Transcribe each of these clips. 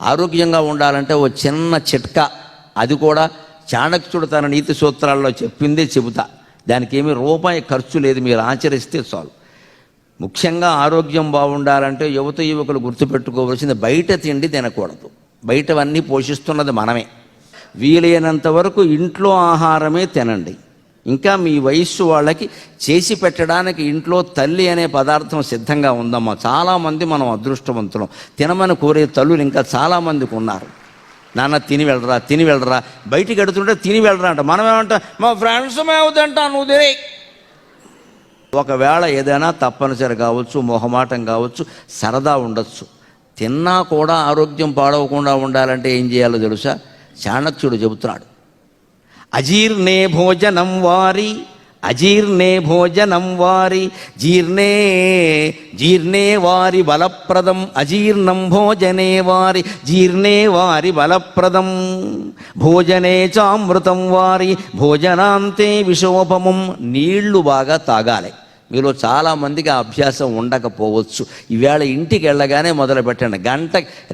ఆరోగ్యంగా ఉండాలంటే ఓ చిన్న చిట్కా, అది కూడా చాణక్యుడు తన నీతి సూత్రాల్లో చెప్పిందే చెబుతా. దానికి ఏమీ రూపాయి ఖర్చు లేదు, మీరు ఆచరిస్తే చాలు. ముఖ్యంగా ఆరోగ్యం బాగుండాలంటే యువకులు గుర్తుపెట్టుకోవాల్సింది బయట తిండి తినకూడదు. బయటవన్నీ పోషిస్తున్నది మనమే. వీలైనంత వరకు ఇంట్లో ఆహారమే తినండి. ఇంకా మీ వయస్సు వాళ్ళకి చేసి పెట్టడానికి ఇంట్లో తల్లి అనే పదార్థం సిద్ధంగా ఉందమ్మా. చాలామంది మనం అదృష్టవంతులం, తినమని కోరే తల్లులు ఇంకా చాలామందికి ఉన్నారు. నాన్న తిని వెళ్ళరా, బయటికి ఎడుతుంటే తిని వెళ్ళరా అంట. మనం ఏమంటాం, మా ఫ్రెండ్స్ మేవుతంటా, నువ్వు తినే. ఒకవేళ ఏదైనా తప్పనిసరి కావచ్చు, మొహమాటం కావచ్చు, సరదా ఉండొచ్చు, తిన్నా కూడా ఆరోగ్యం పాడవకుండా ఉండాలంటే ఏం చేయాలో తెలుసా? చాణక్యుడు చెబుతున్నాడు. అజీర్ణే భోజనం వారి జీర్ణే వారి బలప్రదం, అజీర్ణం భోజనే వారి జీర్ణే వారి బలప్రదం, భోజనే చామృతం వారి భోజనాంతే విషోపమం. నీళ్లు బాగా తాగాలి. మీలో చాలామందికి ఆ అభ్యాసం ఉండకపోవచ్చు. ఈవేళ ఇంటికి వెళ్ళగానే మొదలు పెట్టండి.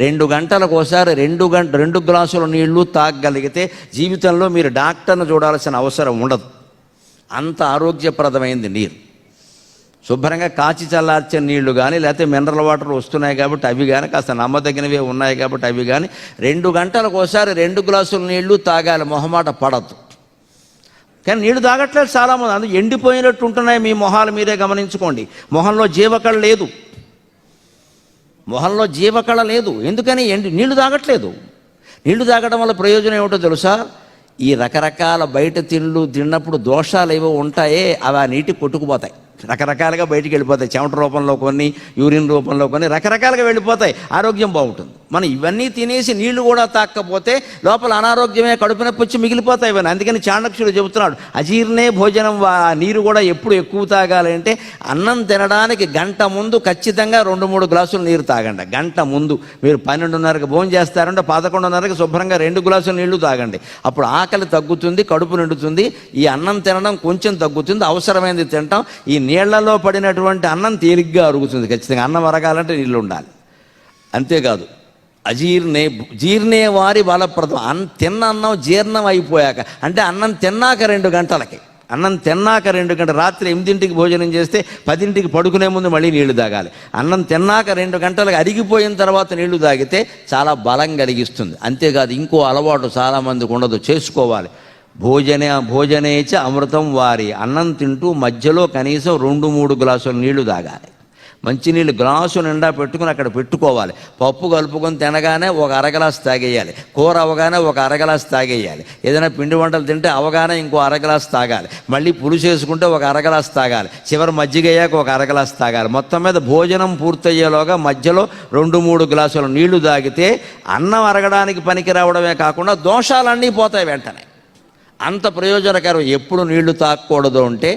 2 గంటలకు ఒకసారి 2 గ్లాసుల నీళ్లు తాగగలిగితే జీవితంలో మీరు డాక్టర్ను చూడాల్సిన అవసరం ఉండదు. అంత ఆరోగ్యప్రదమైంది నీరు. శుభ్రంగా కాచి చల్లార్చిన నీళ్లు కానీ, లేకపోతే మినరల్ వాటర్ వస్తున్నాయి కాబట్టి అవి కానీ, కాస్త నమ్మదగినవే ఉన్నాయి కాబట్టి అవి కానీ, 2 గంటలకు ఒకసారి 2 గ్లాసుల నీళ్లు తాగాలి. మొహమాట పడద్దు. కానీ నీళ్లు తాగట్లేదు చాలామంది. అందుకు ఎండిపోయినట్టు ఉంటున్నాయి మీ మొహాలు, మీరే గమనించుకోండి. మొహంలో జీవకళ లేదు. ఎందుకని? నీళ్లు తాగట్లేదు. నీళ్లు తాగడం వల్ల ప్రయోజనం ఏమిటో తెలుసా? ఈ రకరకాల బయట తిండ్లు తిన్నప్పుడు దోషాలు ఏవో ఉంటాయే, అవి ఆ నీటి కొట్టుకుపోతాయి. రకరకాలుగా బయటికి వెళ్ళిపోతాయి. చెమట రూపంలో కొన్ని, యూరిన్ రూపంలో కొన్ని, రకరకాలుగా వెళ్ళిపోతాయి. ఆరోగ్యం బాగుంటుంది. మనం ఇవన్నీ తినేసి నీళ్లు కూడా తాకపోతే లోపల అనారోగ్యమే, కడుపు నొప్పి వచ్చి మిగిలిపోతాయి ఇవన్నీ. అందుకని చాణక్యుడు చెబుతున్నాడు, అజీర్ణే భోజనం. నీరు కూడా ఎప్పుడు ఎక్కువ తాగాలి అంటే అన్నం తినడానికి గంట ముందు ఖచ్చితంగా 2-3 గ్లాసులు నీరు తాగండి. గంట ముందు. మీరు 12:30కి భోజనం చేస్తారంటే 11:30కి శుభ్రంగా 2 గ్లాసులు నీళ్లు తాగండి. అప్పుడు ఆకలి తగ్గుతుంది, కడుపు నిండుతుంది, ఈ అన్నం తినడం కొంచెం తగ్గుతుంది, అవసరమైనది తింటాం. ఈ నీళ్లలో పడినటువంటి అన్నం తేలిగ్గా అరుగుతుంది. ఖచ్చితంగా అన్నం అరగాలంటే నీళ్ళు ఉండాలి. అంతేకాదు, జీర్ణే వారి బలప్రదం. తిన్న అన్నం జీర్ణం అయిపోయాక, అంటే అన్నం తిన్నాక 2 గంటలకి, రాత్రి 8ంటికి భోజనం చేస్తే 10ంటికి పడుకునే ముందు మళ్ళీ నీళ్లు తాగాలి. అన్నం తిన్నాక 2 గంటలకు అరిగిపోయిన తర్వాత నీళ్లు తాగితే చాలా బలం కలిగిస్తుంది. అంతేకాదు, ఇంకో అలవాటు చాలామందికి ఉండదు, చేసుకోవాలి. భోజనేచ అమృతం వారి. అన్నం తింటూ మధ్యలో కనీసం 2-3 గ్లాసుల నీళ్లు తాగాలి. మంచినీళ్ళు గ్లాసు నిండా పెట్టుకుని అక్కడ పెట్టుకోవాలి. పప్పు కలుపుకొని తినగానే 1 అరగ్లాస్ తాగేయాలి. కూర అవగానే 1 అరగ్లాస్ తాగేయాలి. ఏదైనా పిండి వంటలు తింటే అవగానే ఇంకో 1 అరగ్లాస్ తాగాలి. మళ్ళీ పులుసు వేసుకుంటే 1 అరగ్లాస్ తాగాలి. చివరి మజ్జిగ అయ్యాక 1 అరగ్లాస్ తాగాలి. మొత్తం మీద భోజనం పూర్తయ్యేలోగా మధ్యలో 2-3 గ్లాసుల నీళ్లు తాగితే అన్నం అరగడానికి పనికి రావడమే కాకుండా దోషాలన్నీ పోతాయి వెంటనే. అంత ప్రయోజనకరం. ఎప్పుడు నీళ్లు తాగకూడదు అంటే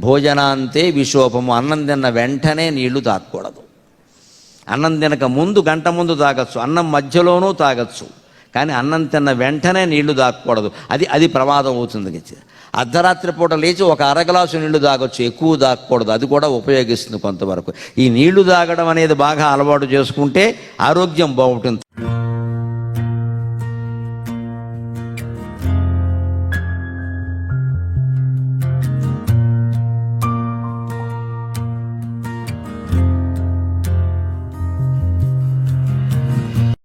భోజనాంతే విశోపము. అన్నం తిన్న వెంటనే నీళ్లు తాగకూడదు. అన్నం తినక ముందు, గంట ముందు తాగొచ్చు, అన్నం మధ్యలోనూ తాగొచ్చు, కానీ అన్నం తిన్న వెంటనే నీళ్లు తాగకూడదు. అది ప్రమాదం అవుతుంది. అర్ధరాత్రి పూట లేచి 1 అరగ్లాసు నీళ్లు తాగొచ్చు, ఎక్కువ తాగకూడదు. అది కూడా ఉపయోగిస్తుంది కొంతవరకు. ఈ నీళ్లు తాగడం అనేది బాగా అలవాటు చేసుకుంటే ఆరోగ్యం బాగుంటుంది.